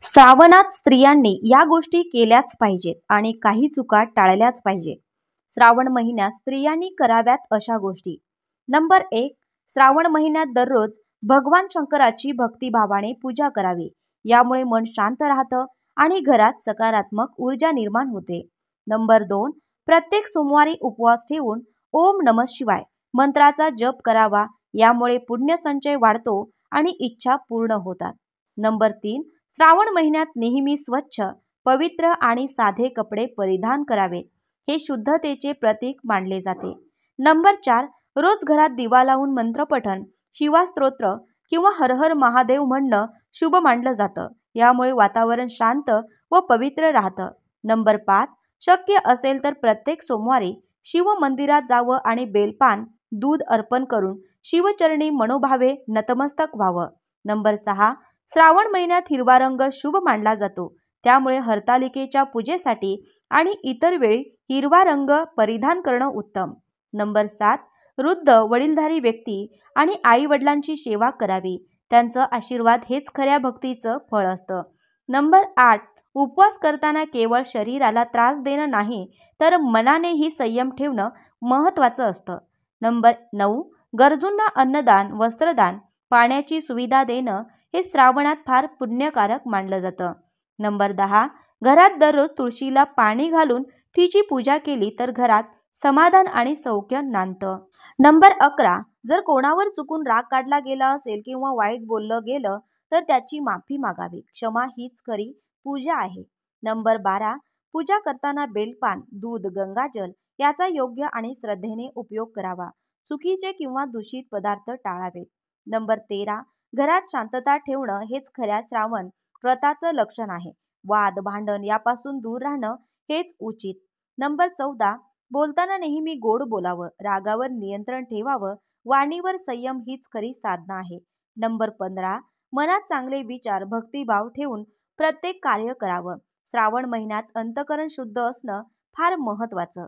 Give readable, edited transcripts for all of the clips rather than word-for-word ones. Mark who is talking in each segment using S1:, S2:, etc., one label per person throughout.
S1: श्रावणात स्त्रियांनी या गोष्टी केल्याच पाहिजेत आणि काही चुका टाळल्याच पाहिजेत. श्रावण महिन्यात स्त्रियांनी कराव्यात अशा गोष्टी. नंबर 1. श्रावण महिन्यात दररोज भगवान शंकराची भक्तिभावाने पूजा करावी. यामुळे मन शांत राहतं आणि घरात सकारात्मक ऊर्जा निर्माण होते. नंबर 2. प्रत्येक सोमवारी उपवास ठेवून ओम नमः शिवाय मंत्राचा जप करावा. यामुळे पुण्यसंचय वाढतो आणि इच्छा पूर्ण होतात. नंबर 3. श्रावण महिन्यात नेहमी स्वच्छ, पवित्र आणि साधे कपडे परिधान करावेत. हे शुद्धतेचे प्रतीक मानले जाते. नंबर 4. रोज घरात दिवा लावून मंत्रपठण, शिवास्तोत्र किंवा हर हर महादेव म्हणणं शुभ मानलं जातं. यामुळे वातावरण शांत व पवित्र राहतं. नंबर 5. शक्य असेल तर प्रत्येक सोमवारी शिव मंदिरात जावं आणि बेलपान, दूध अर्पण करून शिवचरणी मनोभावे नतमस्तक व्हावं. नंबर 6. श्रावण महिन्यात हिरवा रंग शुभ मानला जातो. त्यामुळे हरतालिकेच्या पूजेसाठी आणि इतर वेळी हिरवा रंग परिधान करणं उत्तम. नंबर 7. वृद्ध, वडीलधारी व्यक्ती आणि आई वडिलांची सेवा करावी. त्यांचं आशीर्वाद हेच खऱ्या भक्तीचं फळ असतं. नंबर 8. उपवास करताना केवळ शरीराला त्रास देणं नाही तर मनानेही संयम ठेवणं महत्त्वाचं असतं. नंबर 9. गरजूंना अन्नदान, वस्त्रदान, पाण्याची सुविधा देणं हे श्रावणात फार पुण्यकारक मानलं जातं. नंबर 10. घरात दररोज तुळशीला पाणी घालून तिची पूजा केली तर घरात समाधान आणि सौख्य नांदतं. नंबर 11. जर कोणावर चुकून राग काढला गेला असेल किंवा वाईट बोललं गेलं तर त्याची माफी मागावी. क्षमा हीच खरी पूजा आहे. नंबर 12. पूजा करताना बेलपान, दूध, गंगाजल याचा योग्य आणि श्रद्धेने उपयोग करावा. चुकीचे किंवा दूषित पदार्थ टाळावेत. नंबर 13. घरात शांतता ठेवणं हेच खऱ्या श्रावण व्रताचं लक्षण आहे. वाद, भांडण यापासून दूर राहणं हेच उचित. नंबर 14. बोलताना नेहमी गोड बोलावं, रागावर नियंत्रण ठेवावं, वाणीवर संयम हीच खरी साधना आहे. नंबर 15. मनात चांगले विचार, भक्तिभाव ठेवून प्रत्येक कार्य करावं. श्रावण महिन्यात अंतःकरण शुद्ध असणं फार महत्त्वाचं.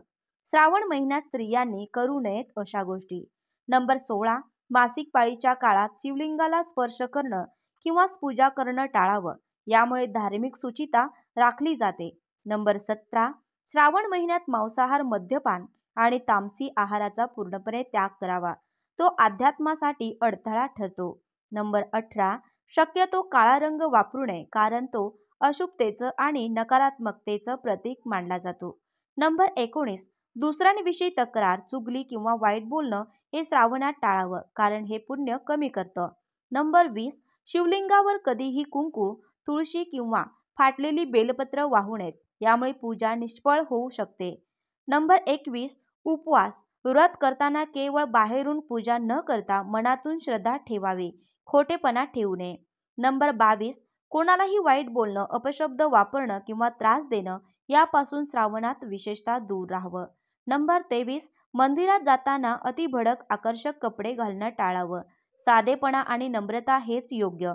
S1: श्रावण महिन्यात स्त्रियांनी करू नयेत अशा गोष्टी. नंबर 16. मासिक पाळीच्या काळात शिवलिंगाला स्पर्श करणं किंवा पूजा करणं टाळावं. यामुळे धार्मिक शुचिता राखली जाते. नंबर 17. श्रावण महिन्यात मांसाहार, मद्यपान आणि तामसी आहाराचा पूर्णपणे त्याग करावा. तो अध्यात्मासाठी अडथळा ठरतो. नंबर 18. शक्यतो काळा रंग वापरू नये कारण तो अशुभतेचं आणि नकारात्मकतेचं प्रतीक मानला जातो. नंबर 19. दुसऱ्यांविषयी तक्रार, चुगली किंवा वाईट बोलणं हे श्रावणात टाळावं कारण हे पुण्य कमी करतं. नंबर 20. शिवलिंगावर कधीही कुंकू, तुळशी किंवा फाटलेली बेलपत्र वाहू नयेत. यामुळे पूजा निष्फळ होऊ शकते. नंबर 21. उपवास, व्रत करताना केवळ बाहेरून पूजा न करता मनातून श्रद्धा ठेवावी. खोटेपणा ठेवू नये. नंबर 22. कोणालाही वाईट बोलणं, अपशब्द वापरणं किंवा त्रास देणं यापासून श्रावणात विशेषतः दूर राहावं. नंबर 23. मंदिरात जाताना अतिभडक आकर्षक कपडे घालणं टाळावं. साधेपणा आणि नम्रता हेच योग्य.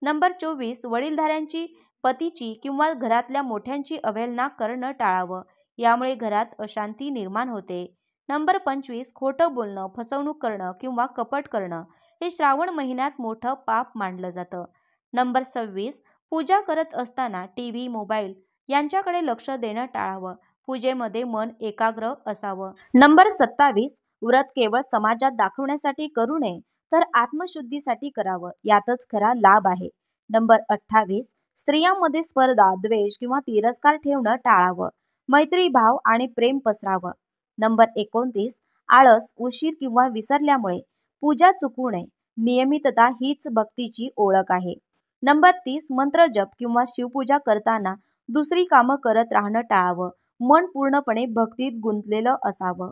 S1: नंबर 24. वडीलधाऱ्यांची, पतीची किंवा घरातल्या मोठ्यांची अवहेलना करणं टाळावं. यामुळे घरात अशांती निर्माण होते. नंबर 25. खोटं बोलणं, फसवणूक करणं किंवा कपट करणं हे श्रावण महिन्यात मोठं पाप मानलं जातं. नंबर 26. पूजा करत असताना टीव्ही, मोबाईल यांच्याकडे लक्ष देणं टाळावं. पूजेमध्ये मन एकाग्र असावं. नंबर 27. व्रत केवळ समाजात दाखवण्यासाठी करू नये तर आत्मशुद्धीसाठी करावं. यातच खरा लाभ आहे. नंबर 28. स्त्रियांमध्ये स्पर्धा, द्वेष किंवा तिरस्कार ठेवणं टाळावं. मैत्रीभाव आणि प्रेम पसरावं. नंबर 29. आळस, उशीर किंवा विसरल्यामुळे पूजा चुकवू नये. नियमितता हीच भक्तीची ओळख आहे. नंबर 30. मंत्रजप किंवा शिवपूजा करताना दुसरी कामं करत राहणं टाळावं. मन पूर्णपणे भक्तीत गुंतलेलं असावं.